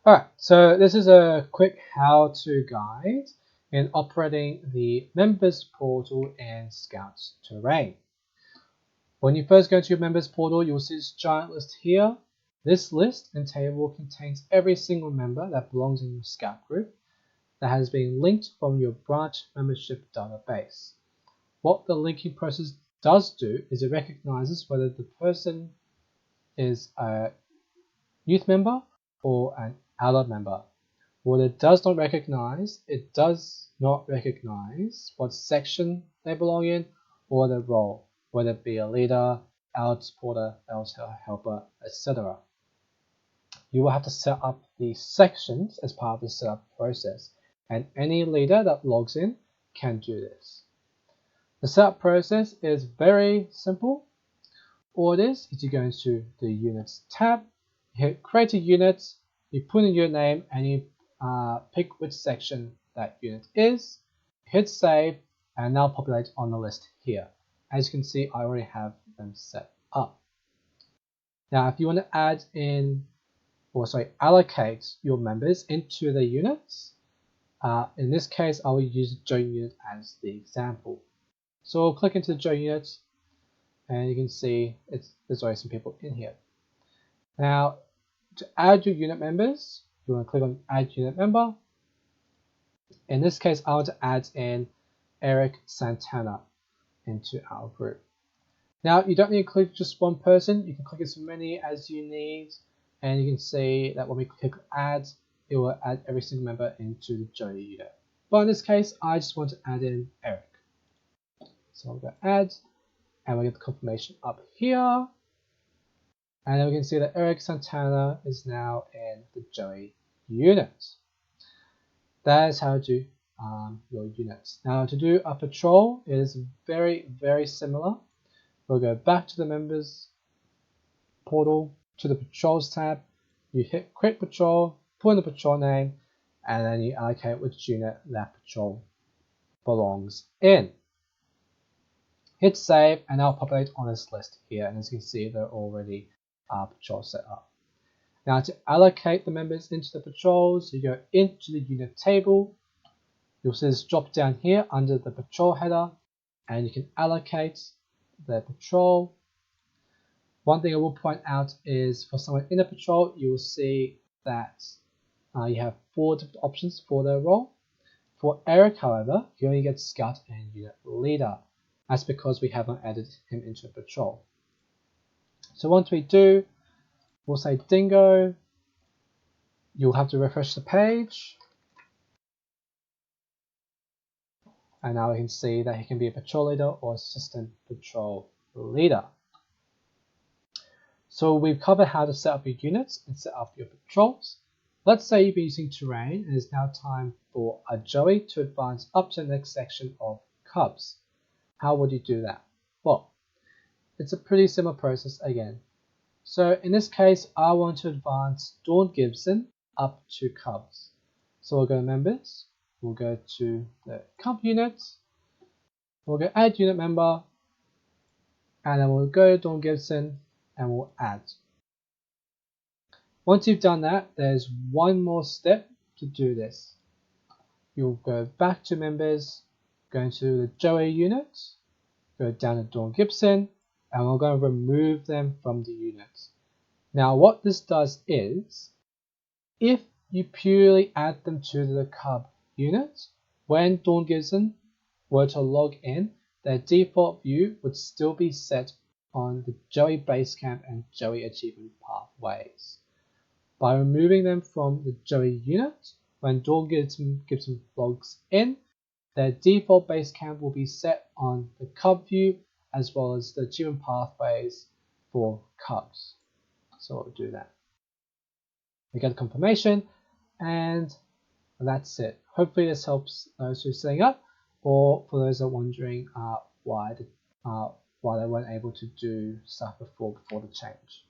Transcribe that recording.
Alright, so this is a quick how-to guide in operating the members portal in Scout Terrain. When you first go to your members portal, you'll see this giant list here. This list and table contains every single member that belongs in your Scout group that has been linked from your branch membership database. What the linking process does do is it recognizes whether the person is a youth member or an adult member. What it does not recognize what section they belong in or their role, whether it be a leader, adult supporter, adult helper, etc. You will have to set up the sections as part of the setup process, and any leader that logs in can do this. The setup process is very simple. All it is you go into the Units tab, you hit Create a Unit, you put in your name, and you pick which section that unit is, hit Save, and now populate on the list here. As you can see, I already have them set up. Now, if you want to add in, allocate your members into the units, in this case, I will use Joe unit as the example. So I'll click into the Joe unit, and you can see there's already some people in here. Now, to add your unit members, you want to click on Add Unit Member. In this case, I want to add in Eric Santana into our group. Now, you don't need to click just one person. You can click as many as you need, and you can see that when we click Add, it will add every single member into the Joey unit. But in this case, I just want to add in Eric. So I'll go Add, and we get the confirmation up here. And then we can see that Eric Santana is now in the Joey unit. That is how to do your units. Now to do a patrol is very, very similar. We'll go back to the members portal, to the patrols tab. You hit Create Patrol, put in the patrol name, and then you allocate which unit that patrol belongs in. Hit Save, and I'll populate on this list here. And as you can see, they're already patrol set up. Now to allocate the members into the patrols, you go into the unit table. You'll see this drop down here under the patrol header, and you can allocate the patrol. One thing I will point out is for someone in a patrol, you will see that you have 4 different options for their role. For Eric, however, he only gets Scout and Unit Leader. That's because we haven't added him into a patrol. So once we do, we'll say Dingo. You'll have to refresh the page. And now we can see that he can be a patrol leader or assistant patrol leader. So we've covered how to set up your units and set up your patrols. Let's say you've been using terrain and it's now time for a Joey to advance up to the next section of Cubs. How would you do that? Well, it's a pretty similar process again. So in this case, I want to advance Dawn Gibson up to Cubs. So we'll go to Members, we'll go to the Cub unit, we'll go Add Unit Member, and then we'll go to Dawn Gibson and we'll add. Once you've done that, there's one more step to do this. You'll go back to Members, go into the Joey unit, go down to Dawn Gibson, and we're going to remove them from the unit. Now what this does is, if you purely add them to the Cub unit, when Dawn Gibson were to log in, their default view would still be set on the Joey Basecamp and Joey Achievement Pathways. By removing them from the Joey unit, when Dawn Gibson logs in, their default Basecamp will be set on the Cub view as well as the Achievement Pathways for Cubs. So we'll do that. We get a confirmation, and that's it. Hopefully this helps those who are setting up, or for those that are wondering why they weren't able to do stuff before the change.